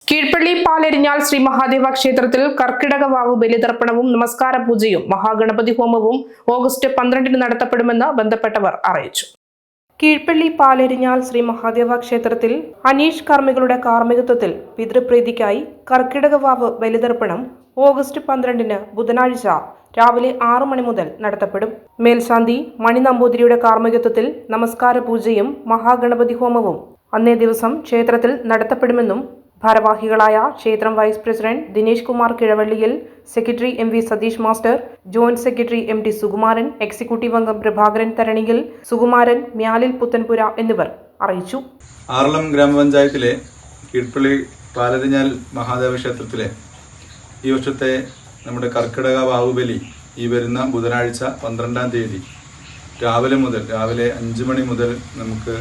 കീഴ്പള്ളി പാലരിഞ്ഞാൽ ശ്രീ മഹാദേവ ക്ഷേത്രത്തിൽ കർക്കിടക വാവ് ബലിതർപ്പണവും നമസ്കാര പൂജയും മഹാഗണപതി ഹോമവും ഓഗസ്റ്റ് 12 നടത്തപ്പെടുമെന്ന് ബന്ധപ്പെട്ടവർ അറിയിച്ചു. കീഴ്പള്ളി പാലരിഞ്ഞാൽ ശ്രീ മഹാദേവ ക്ഷേത്രത്തിൽ അനീഷ് കർമ്മികളുടെ കാർമ്മികത്വത്തിൽ പിതൃപ്രീതിക്കായി കർക്കിടക വാവ് ബലിതർപ്പണം ഓഗസ്റ്റ് 12 ബുധനാഴ്ച രാവിലെ 6 മണി മുതൽ നടത്തപ്പെടും. മേൽശാന്തി മണി നമ്പൂതിരിയുടെ കാർമ്മികത്വത്തിൽ നമസ്കാര പൂജയും മഹാഗണപതി ഹോമവും അന്നേ ദിവസം ക്ഷേത്രത്തിൽ നടത്തപ്പെടുമെന്നും ഭാരവാഹികളായ ക്ഷേത്രം വൈസ് പ്രസിഡന്റ് ദിനേശ് കുമാർ കിഴവള്ളിയിൽ, secretary MV Satheesh master, joint secretary MD Sukumaran, executive അംഗം പ്രഭാകരൻ തരണിയിൽ, സുകുമാരൻ, മ്യാലിൽ പുത്തൻപുര എന്നിവർ അറിയിച്ചു. ആറളം ഗ്രാമപഞ്ചായത്തിലെ കീഴ്പള്ളി പാലരിഞ്ഞാൽ മഹാദേവ ക്ഷേത്രത്തിലെ ഈ വർഷത്തെ നമ്മുടെ കർക്കിടക വാവുബലി ഈ വരുന്ന ബുധനാഴ്ച 12-ാം തീയതി രാവിലെ 5 മണി മുതൽ നമുക്ക്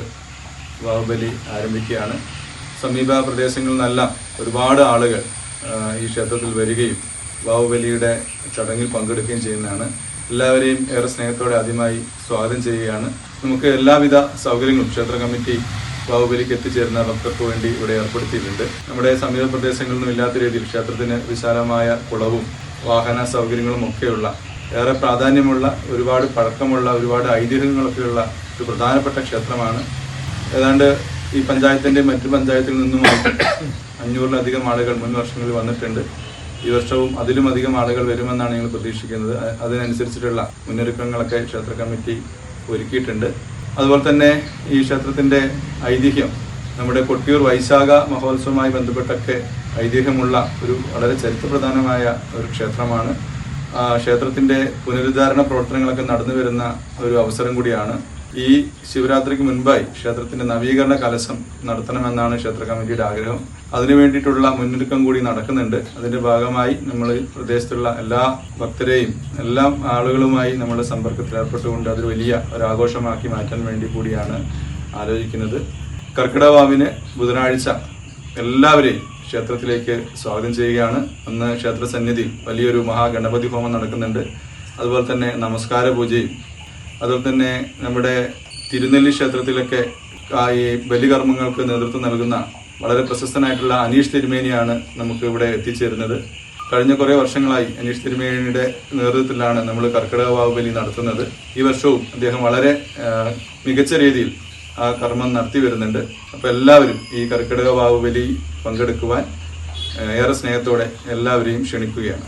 വാവുബലി ആരംഭിക്കുകയാണ്. സമീപ പ്രദേശങ്ങളിൽ നിന്നെല്ലാം ഒരുപാട് ആളുകൾ ഈ ക്ഷേത്രത്തിൽ വരികയും വാവുബലിയുടെ ചടങ്ങിൽ പങ്കെടുക്കുകയും ചെയ്യുന്നതാണ്. എല്ലാവരെയും ഏറെ സ്നേഹത്തോടെ ആദ്യമായി സ്വാഗതം ചെയ്യുകയാണ്. നമുക്ക് എല്ലാവിധ സൗകര്യങ്ങളും ക്ഷേത്ര കമ്മിറ്റി വാവുബലിക്ക് എത്തിച്ചേരുന്ന ഭക്തർക്ക് വേണ്ടി ഇവിടെ ഏർപ്പെടുത്തിയിട്ടുണ്ട്. നമ്മുടെ സമീപ പ്രദേശങ്ങളിലും ഇല്ലാത്ത രീതിയിൽ ക്ഷേത്രത്തിന് വിശാലമായ കുളവും വാഹന സൗകര്യങ്ങളും ഒക്കെയുള്ള ഏറെ പ്രാധാന്യമുള്ള ഒരുപാട് പഴക്കമുള്ള ഒരുപാട് ഐതിഹ്യങ്ങളൊക്കെയുള്ള ഒരു പ്രധാനപ്പെട്ട ക്ഷേത്രമാണ്. ഏതാണ്ട് ഈ പഞ്ചായത്തിൻ്റെ മറ്റു പഞ്ചായത്തിൽ നിന്നുമായി 500-ലധികം ആളുകൾ മുൻ വർഷങ്ങളിൽ വന്നിട്ടുണ്ട്. ഈ വർഷവും അതിലുമധികം ആളുകൾ വരുമെന്നാണ് ഞങ്ങൾ പ്രതീക്ഷിക്കുന്നത്. അതിനനുസരിച്ചിട്ടുള്ള മുന്നൊരുക്കങ്ങളൊക്കെ ക്ഷേത്ര കമ്മിറ്റി ഒരുക്കിയിട്ടുണ്ട്. അതുപോലെ തന്നെ ഈ ക്ഷേത്രത്തിൻ്റെ ഐതിഹ്യം നമ്മുടെ കൊട്ടിയൂർ വൈശാഖ മഹോത്സവവുമായി ബന്ധപ്പെട്ടൊക്കെ ഐതിഹ്യമുള്ള ഒരു വളരെ ചരിത്രപ്രധാനമായ ഒരു ക്ഷേത്രമാണ്. ക്ഷേത്രത്തിൻ്റെ പുനരുദ്ധാരണ പ്രവർത്തനങ്ങളൊക്കെ നടന്നു വരുന്ന ഒരു അവസരം കൂടിയാണ്. ഈ ശിവരാത്രിക്ക് മുൻപായി ക്ഷേത്രത്തിന്റെ നവീകരണ കലശം നടത്തണമെന്നാണ് ക്ഷേത്ര കമ്മിറ്റിയുടെ ആഗ്രഹം. അതിനു വേണ്ടിയിട്ടുള്ള മുന്നൊരുക്കം കൂടി നടക്കുന്നുണ്ട്. അതിന്റെ ഭാഗമായി നമ്മൾ പ്രദേശത്തുള്ള എല്ലാ ഭക്തരെയും എല്ലാ ആളുകളുമായി നമ്മൾ സമ്പർക്കത്തിൽ ഏർപ്പെട്ടുകൊണ്ട് അതൊരു വലിയ ഒരു ആഘോഷമാക്കി മാറ്റാൻ വേണ്ടി കൂടിയാണ് ആലോചിക്കുന്നത്. കർക്കിടക വാവിന് ബുധനാഴ്ച എല്ലാവരെയും ക്ഷേത്രത്തിലേക്ക് സ്വാഗതം ചെയ്യുകയാണ്. അന്ന് ക്ഷേത്ര സന്നിധിയിൽ വലിയൊരു മഹാഗണപതി ഹോമം നടക്കുന്നുണ്ട്. അതുപോലെ തന്നെ നമസ്കാര പൂജയും, അതുപോലെ തന്നെ നമ്മുടെ തിരുനെല്ലി ക്ഷേത്രത്തിലൊക്കെ ഈ ബലികർമ്മങ്ങൾക്ക് നേതൃത്വം നൽകുന്ന വളരെ പ്രശസ്തനായിട്ടുള്ള അനീഷ് തിരുമേനിയാണ് നമുക്ക് ഇവിടെ എത്തിച്ചേരുന്നത്. കഴിഞ്ഞ കുറേ വർഷങ്ങളായി അനീഷ് തിരുമേനിയുടെ നേതൃത്വത്തിലാണ് നമ്മൾ കർക്കിടക വാവ് ബലി നടത്തുന്നത്. ഈ വർഷവും അദ്ദേഹം വളരെ മികച്ച രീതിയിൽ ആ കർമ്മം നടത്തി വരുന്നുണ്ട്. അപ്പോൾ എല്ലാവരും ഈ കർക്കിടക വാവ് ബലി പങ്കെടുക്കുവാൻ ഏറെ സ്നേഹത്തോടെ എല്ലാവരെയും ക്ഷണിക്കുകയാണ്.